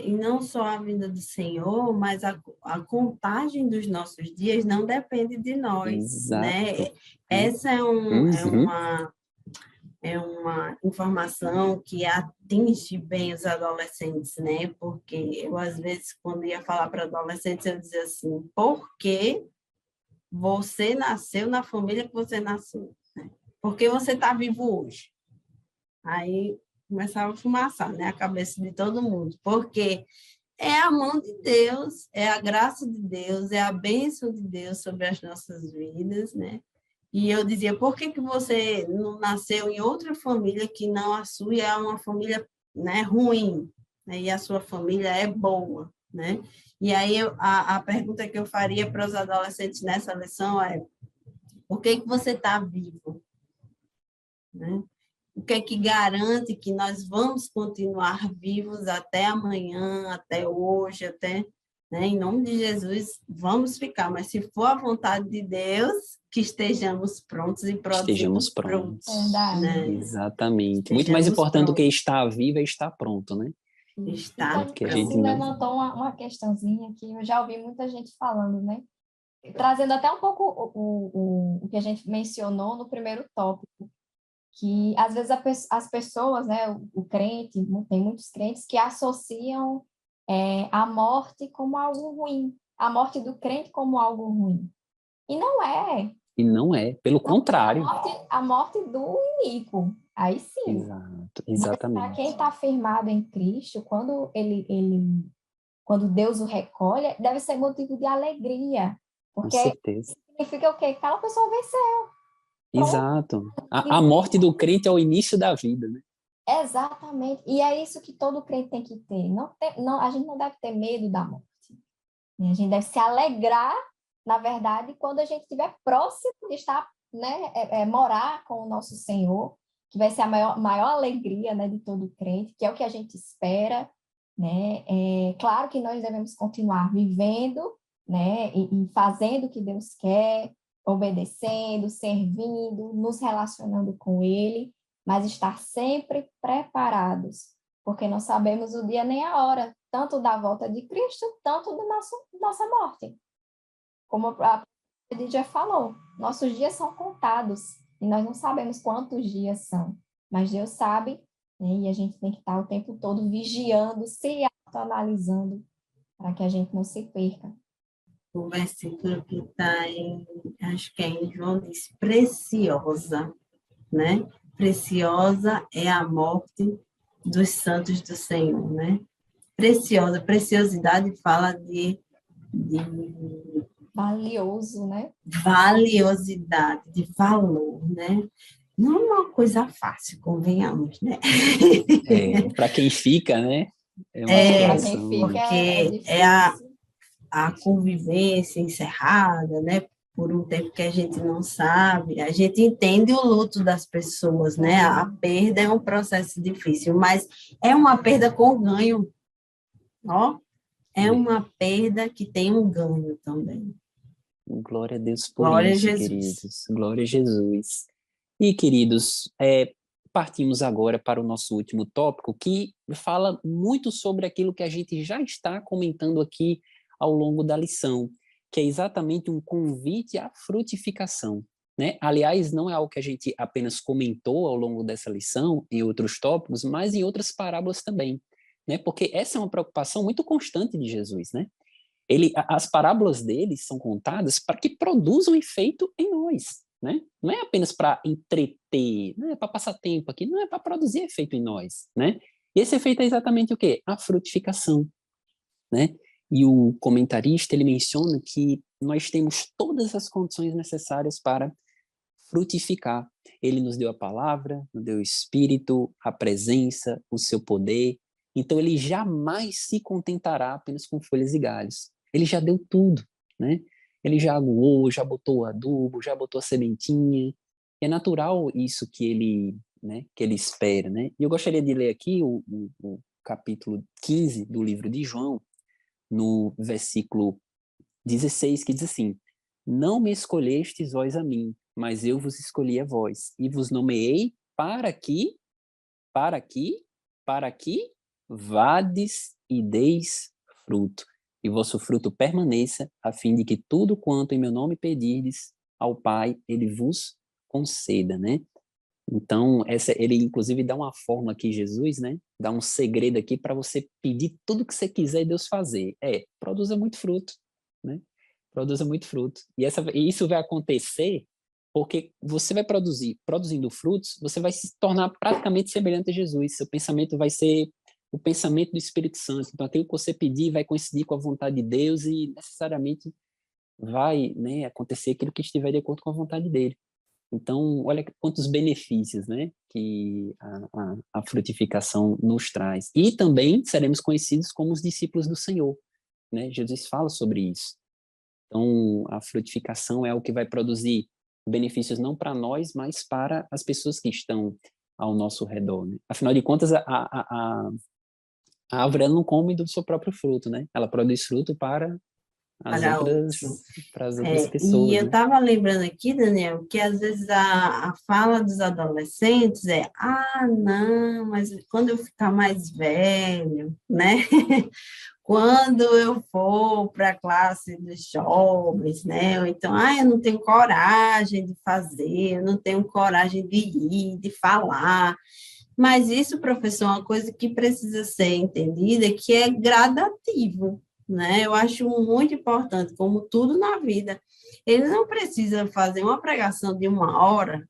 e não só a vinda do Senhor, mas a contagem dos nossos dias não depende de nós, né? Exato. Essa Uhum. é uma informação que atinge bem os adolescentes, né? Porque eu, às vezes, quando ia falar para adolescentes, eu dizia assim, por que você nasceu na família que você nasceu? Né? Por que você está vivo hoje? Aí começava a fumaçar, né? A cabeça de todo mundo. Porque é a mão de Deus, é a graça de Deus, é a bênção de Deus sobre as nossas vidas, né? E eu dizia, por que que você não nasceu em outra família que não a sua, é uma família, né, ruim, né? E a sua família é boa, né? E aí a pergunta que eu faria para os adolescentes nessa lição é, por que que você está vivo? Né? O que é que garante que nós vamos continuar vivos até amanhã, até hoje, até, né? Em nome de Jesus, vamos ficar, mas se for a vontade de Deus, que estejamos prontos e produzindo Estejamos prontos. frutos, Verdade. né? Exatamente. Muito mais Estejamos importante do que prontos, estar vivo é estar pronto, né? Isso. E está Porque a gente você pronto. não. levantou uma questãozinha que eu já ouvi muita gente falando, né? Trazendo até um pouco o que a gente mencionou no primeiro tópico, que às vezes as pessoas, né, o crente, tem muitos crentes que associam a morte como algo ruim, a morte do crente como algo ruim. E não é. E não é. Pelo Não é contrário. a morte do iníquo. Aí sim. Exato. Mas para quem Exatamente. está firmado em Cristo, quando Deus o recolhe, deve ser motivo de alegria, Com porque certeza. significa o quê? Que aquela pessoa venceu. Pronto. Exato. A morte do crente é o início da vida, né? Exatamente. E é isso que todo crente tem que ter. A gente não deve ter medo da morte. A gente deve se alegrar, na verdade, quando a gente estiver próximo de estar, né, morar com o nosso Senhor, que vai ser a maior alegria, né, de todo crente, que é o que a gente espera, né? Claro que nós devemos continuar vivendo, né, e fazendo o que Deus quer, obedecendo, servindo, nos relacionando com Ele, mas estar sempre preparados, porque não sabemos o dia nem a hora, tanto da volta de Cristo, tanto da nossa morte. Como a já falou, nossos dias são contados, e nós não sabemos quantos dias são, mas Deus sabe, né, e a gente tem que estar o tempo todo vigiando, se autoanalisando, para que a gente não se perca. O versículo que está acho que é em João, diz preciosa, né? Preciosa é a morte dos santos do Senhor, né? Preciosa, preciosidade fala de Valioso, né? valiosidade, de valor, né? Não é uma coisa fácil, convenhamos, né? Para quem fica, né? É uma Para quem situação. fica é Porque difícil. a convivência encerrada, né? Por um tempo que a gente não sabe, a gente entende o luto das pessoas, né? A perda é um processo difícil, mas é uma perda com ganho, ó. É uma perda que tem um ganho também. Glória a Deus por Glória isso, a Jesus. queridos. Glória a Jesus. E, queridos, partimos agora para o nosso último tópico, que fala muito sobre aquilo que a gente já está comentando aqui ao longo da lição, que é exatamente um convite à frutificação, né? Aliás, não é algo que a gente apenas comentou ao longo dessa lição, em outros tópicos, mas em outras parábolas também, né? Porque essa é uma preocupação muito constante de Jesus, né? As parábolas dele são contadas para que produzam efeito em nós, né? Não é apenas para entreter, não é para passar tempo aqui, não é para produzir efeito em nós, né? E esse efeito é exatamente o quê? A frutificação, né? E o comentarista, ele menciona que nós temos todas as condições necessárias para frutificar. Ele nos deu a palavra, nos deu o Espírito, a presença, o seu poder. Então, ele jamais se contentará apenas com folhas e galhos. Ele já deu tudo, né? Ele já aguou, já botou o adubo, já botou a sementinha. E é natural isso que ele, né, que ele espera, né? E eu gostaria de ler aqui o capítulo 15 do livro de João, no versículo 16, que diz assim: Não me escolhestes vós a mim, mas eu vos escolhi a vós, e vos nomeei para que, para que, para que vades e deis fruto, e vosso fruto permaneça, a fim de que tudo quanto em meu nome pedirdes ao Pai, ele vos conceda, né? Então, ele inclusive dá uma fórmula aqui, Jesus, né? Dá um segredo aqui para você pedir tudo que você quiser e Deus fazer. Produza muito fruto, né? Produza muito fruto. E isso vai acontecer porque você vai produzindo frutos, você vai se tornar praticamente semelhante a Jesus. Seu pensamento vai ser o pensamento do Espírito Santo. Então, aquilo que você pedir vai coincidir com a vontade de Deus e necessariamente vai, né, acontecer aquilo que estiver de acordo com a vontade dele. Então, olha quantos benefícios, né, que a frutificação nos traz. E também seremos conhecidos como os discípulos do Senhor, né? Jesus fala sobre isso. Então, a frutificação é o que vai produzir benefícios não para nós, mas para as pessoas que estão ao nosso redor, né? Afinal de contas, a árvore não come do seu próprio fruto, né? Ela produz fruto para as outras pessoas, E eu né? estava lembrando aqui, Daniel, que às vezes a fala dos adolescentes não, mas quando eu ficar mais velho, né? Quando eu for para a classe dos jovens, né? Ou então, eu não tenho coragem de fazer, eu não tenho coragem de ir, de falar. Mas isso, professor, é uma coisa que precisa ser entendida, que é gradativo, né? Eu acho muito importante, como tudo na vida. Ele não precisa fazer uma pregação de 1 hora,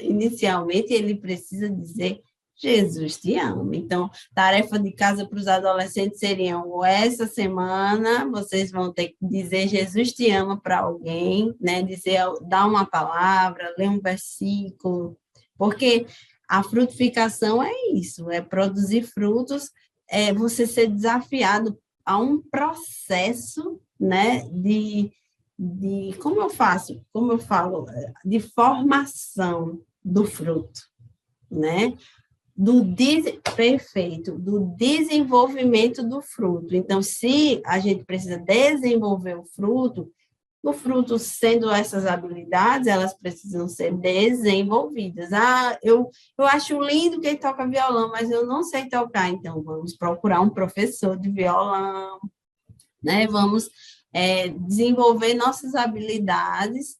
inicialmente ele precisa dizer Jesus te ama. Então, tarefa de casa para os adolescentes seriam, essa semana, vocês vão ter que dizer Jesus te ama para alguém, né? Dizer, dar uma palavra, ler um versículo, porque a frutificação é isso, é produzir frutos, é você ser desafiado a um processo, né, como eu faço, como eu falo, de formação do fruto, né? Perfeito, do desenvolvimento do fruto. Então, se a gente precisa desenvolver o fruto sendo essas habilidades, elas precisam ser desenvolvidas. Eu acho lindo quem toca violão, mas eu não sei tocar, então vamos procurar um professor de violão, né? Vamos desenvolver nossas habilidades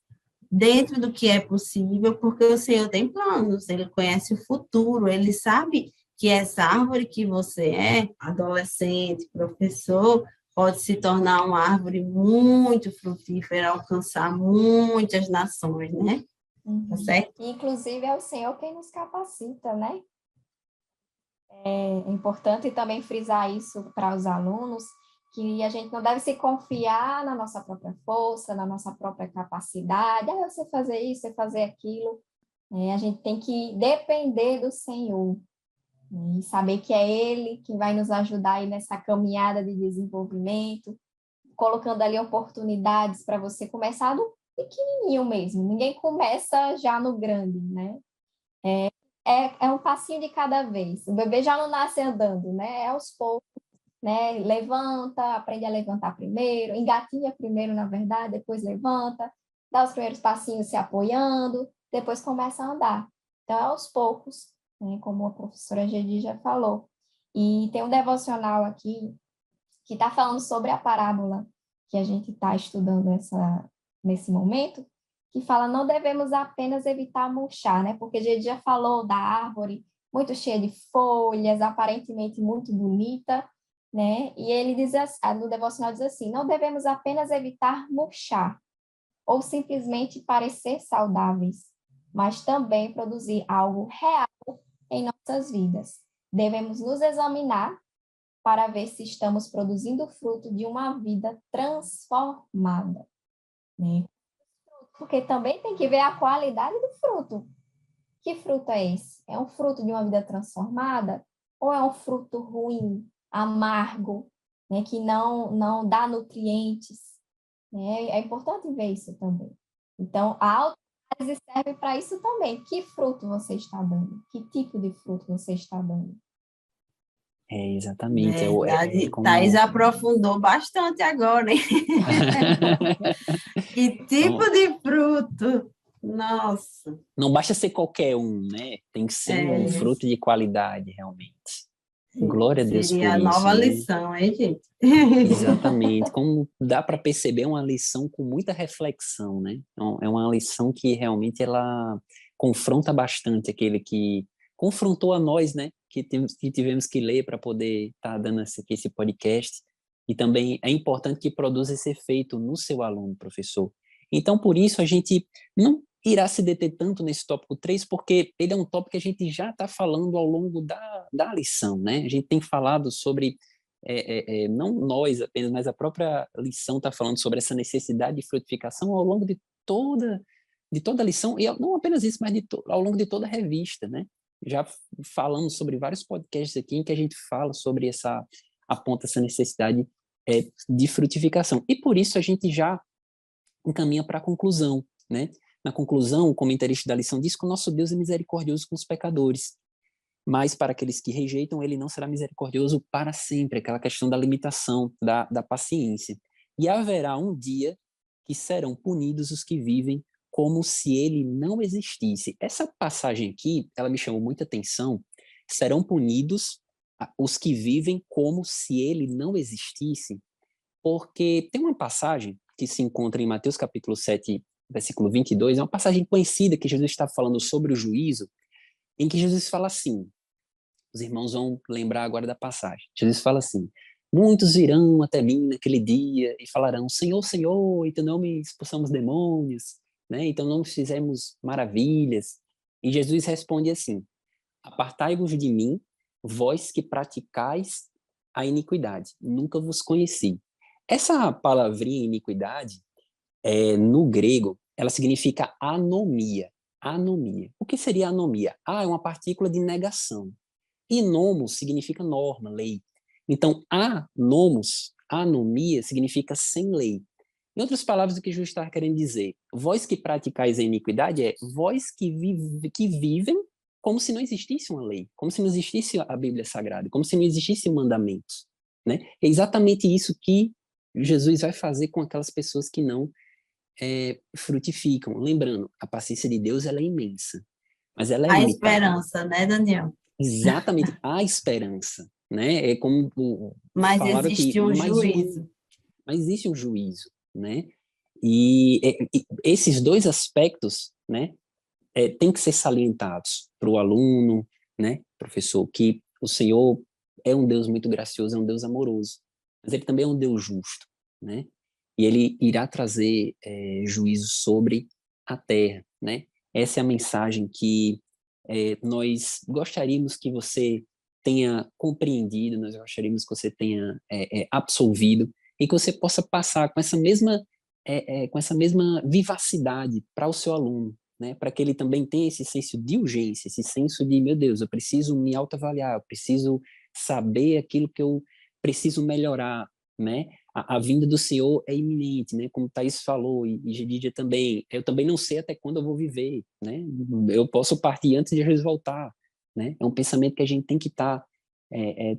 dentro do que é possível, porque o Senhor tem planos, Ele conhece o futuro, Ele sabe que essa árvore que você é, adolescente, professor, pode se tornar uma árvore muito frutífera, alcançar muitas nações, né? Tá certo? Inclusive, é o Senhor quem nos capacita, né? É importante também frisar isso para os alunos, que a gente não deve se confiar na nossa própria força, na nossa própria capacidade. Eu sei fazer isso, sei fazer aquilo. A gente tem que depender do Senhor, né? E saber que é Ele que vai nos ajudar aí nessa caminhada de desenvolvimento, colocando ali oportunidades para você começar do pequenininho mesmo. Ninguém começa já no grande, né? É um passinho de cada vez. O bebê já não nasce andando, né? É aos poucos, né? Levanta, aprende a levantar primeiro, engatinha primeiro, na verdade, depois levanta, dá os primeiros passinhos se apoiando, depois começa a andar. Então, é aos poucos, né? Como a professora Gedi já falou. E tem um devocional aqui que está falando sobre a parábola que a gente está estudando nesse momento, que fala não devemos apenas evitar murchar, né? Porque a gente já falou da árvore muito cheia de folhas, aparentemente muito bonita, né? E ele diz no devocional diz assim, não devemos apenas evitar murchar ou simplesmente parecer saudáveis, mas também produzir algo real em nossas vidas. Devemos nos examinar para ver se estamos produzindo fruto de uma vida transformada, né? Porque também tem que ver a qualidade do fruto. Que fruto é esse? É um fruto de uma vida transformada ou é um fruto ruim, amargo, né, que não dá nutrientes, né? É importante ver isso também. Então, a autoanálise serve para isso também. Que fruto você está dando? Que tipo de fruto você está dando? Exatamente. Verdade. Como... Thaís aprofundou bastante agora, hein? Que tipo Então, de fruto? Nossa. não basta ser qualquer um, né? Tem que ser um fruto de qualidade, realmente. Glória a Deus Seria por a isso, nova né? lição, hein, gente? Exatamente. Como dá para perceber, é uma lição com muita reflexão, né? Então, é uma lição que realmente ela confronta bastante aquele que confrontou a nós, né? Que tivemos que ler para poder estar dando esse podcast. E também é importante que produza esse efeito no seu aluno, professor. Então, por isso, a gente não irá se deter tanto nesse tópico 3, porque ele é um tópico que a gente já está falando ao longo da lição, né? A gente tem falado sobre não nós apenas, mas a própria lição está falando sobre essa necessidade de frutificação ao longo de toda a lição, e não apenas isso, mas ao longo de toda a revista, né? Já falamos sobre vários podcasts aqui em que a gente fala sobre aponta essa necessidade de frutificação. E por isso a gente já encaminha para a conclusão, né? Na conclusão, o comentarista da lição diz que o nosso Deus é misericordioso com os pecadores, mas para aqueles que rejeitam, ele não será misericordioso para sempre, aquela questão da limitação, da paciência. E haverá um dia que serão punidos os que vivem como se ele não existisse. Essa passagem aqui, ela me chamou muita atenção. Serão punidos os que vivem como se ele não existisse, porque tem uma passagem que se encontra em Mateus capítulo 7, versículo 22, é uma passagem conhecida que Jesus está falando sobre o juízo, em que Jesus fala assim, os irmãos vão lembrar agora da passagem. Jesus fala assim, muitos virão até mim naquele dia e falarão, Senhor, Senhor, então não me expulsamos demônios, né? Então não fizemos maravilhas. E Jesus responde assim, Apartai-vos de mim, vós que praticais a iniquidade. Nunca vos conheci. Essa palavrinha iniquidade, no grego, ela significa anomia. Anomia. O que seria anomia? É uma partícula de negação. E nomos significa norma, lei. Então, anomos, anomia, significa sem lei. Em outras palavras, o que Jesus está querendo dizer? Vós que praticais a iniquidade vós que vivem como se não existisse uma lei, como se não existisse a Bíblia Sagrada, como se não existissem mandamentos, né? É exatamente isso que Jesus vai fazer com aquelas pessoas que não frutificam. Lembrando, a paciência de Deus ela é imensa, mas ela é A limitada. esperança, né, Daniel? Exatamente, a esperança, né? É como Mas falaram existe aqui, um juízo. mas existe um juízo, né? E esses dois aspectos, né, tem que ser salientados para o aluno, né, professor, que o Senhor é um Deus muito gracioso, é um Deus amoroso, mas Ele também é um Deus justo, né? E Ele irá trazer juízo sobre a terra, né? Essa é a mensagem que nós gostaríamos que você tenha compreendido, nós gostaríamos que você tenha absolvido e que você possa passar com essa mesma vivacidade para o seu aluno, né? Para que ele também tenha esse senso de urgência, esse senso de, meu Deus, eu preciso me autoavaliar, eu preciso saber aquilo que eu preciso melhorar, né? A vinda do Senhor é iminente, né? Como Thaís falou, e Gedidia também. Eu também não sei até quando eu vou viver, né? Eu posso partir antes de Jesus voltar, né? É um pensamento que a gente tem que estar,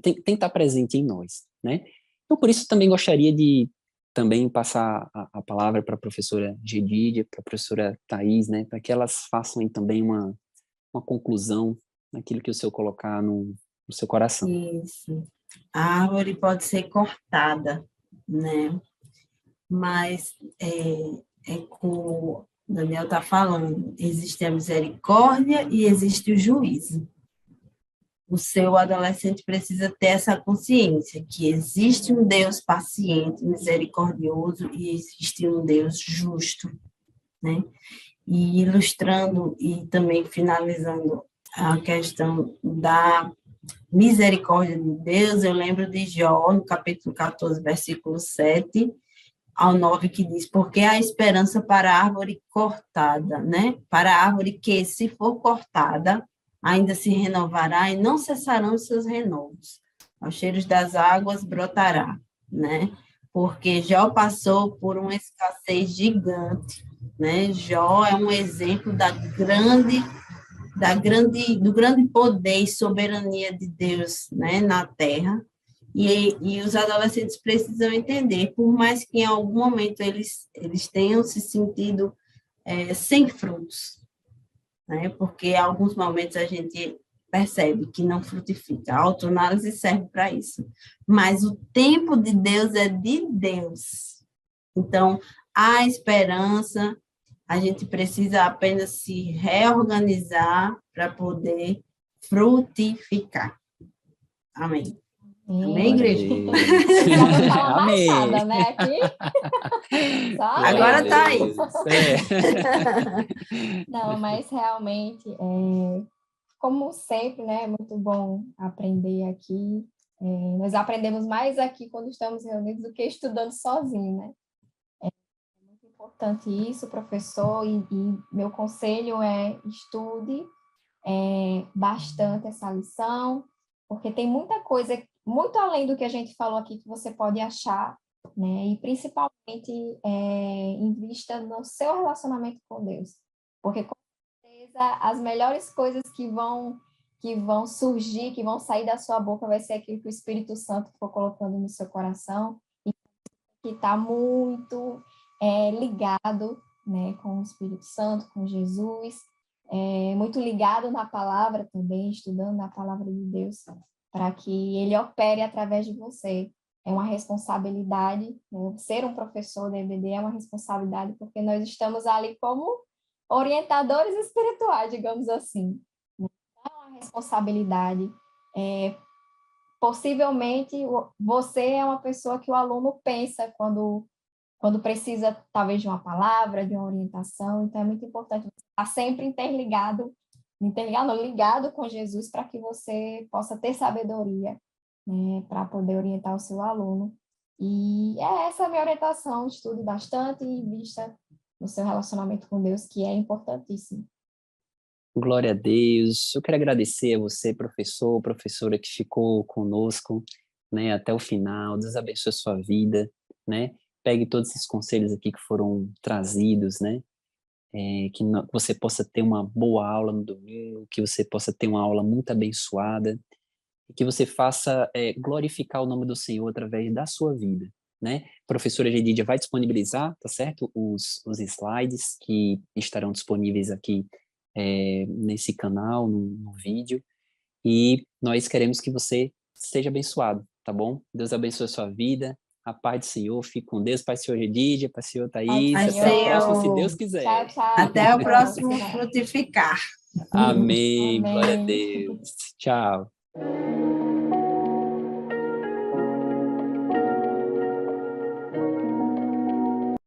tem que estar presente em nós, né? Então, por isso, também gostaria de também passar a palavra para a professora Gedidia, para a professora Thaís, né? Para que elas façam aí também uma conclusão naquilo que o Senhor colocar no seu coração. Isso. A árvore pode ser cortada, né? Mas como o Daniel está falando, existe a misericórdia e existe o juízo. O seu adolescente precisa ter essa consciência que existe um Deus paciente, misericordioso e existe um Deus justo, né? E ilustrando e também finalizando a questão da misericórdia de Deus, eu lembro de Jó, no capítulo 14, versículo 7 ao 9, que diz, porque há esperança para a árvore cortada, né? Para a árvore que, se for cortada, ainda se renovará e não cessarão os seus renovos. Aos cheiros das águas brotará, né? Porque Jó passou por uma escassez gigante, né? Jó é um exemplo do grande poder e soberania de Deus, né, na Terra. E os adolescentes precisam entender, por mais que em algum momento eles tenham se sentido sem frutos, né, porque em alguns momentos a gente percebe que não frutifica. A autoanálise serve para isso. Mas o tempo de Deus é de Deus. Então, há esperança, a gente precisa apenas se reorganizar para poder frutificar. Amém. Amém, igreja? Já vou falar mais Amém. nada, né, aqui? Só Agora amém. tá aí. Não, mas realmente, como sempre, né, é muito bom aprender aqui. Nós aprendemos mais aqui quando estamos reunidos do que estudando sozinho, né? É muito importante isso, professor, e meu conselho é estude bastante essa lição, porque tem muita coisa, muito além do que a gente falou aqui, que você pode achar, né? E principalmente invista no seu relacionamento com Deus, porque com certeza as melhores coisas que vão surgir, que vão sair da sua boca, vai ser aquilo que o Espírito Santo for colocando no seu coração, e que está muito ligado, né, com o Espírito Santo, com Jesus, muito ligado na palavra também, estudando na palavra de Deus, para que ele opere através de você. É uma responsabilidade, né? Ser um professor da EBD é uma responsabilidade, porque nós estamos ali como orientadores espirituais, digamos assim. É uma responsabilidade. Possivelmente, você é uma pessoa que o aluno pensa quando precisa, talvez, de uma palavra, de uma orientação. Então, é muito importante você estar sempre interligado interligado, não, ligado com Jesus para que você possa ter sabedoria, né, para poder orientar o seu aluno. E essa a minha orientação, estude bastante e invista no seu relacionamento com Deus, que é importantíssimo. Glória a Deus. Eu quero agradecer a você, professor, professora que ficou conosco, né, até o final. Deus abençoe a sua vida, né? Pegue todos esses conselhos aqui que foram trazidos, né? Que você possa ter uma boa aula no domingo, que você possa ter uma aula muito abençoada, e que você faça glorificar o nome do Senhor através da sua vida, né? A professora Gedídia vai disponibilizar, tá certo? Os slides que estarão disponíveis aqui nesse canal, no vídeo, e nós queremos que você seja abençoado, tá bom? Deus abençoe a sua vida, a paz do Senhor, fique com Deus, Pai do Senhor Gedídia, Pai do Senhor Thaís, Pai até a próxima, se Senhor, Deus quiser. Tchau, tchau. até o próximo Próxima. frutificar. Amém, glória a Amém. Deus, tchau.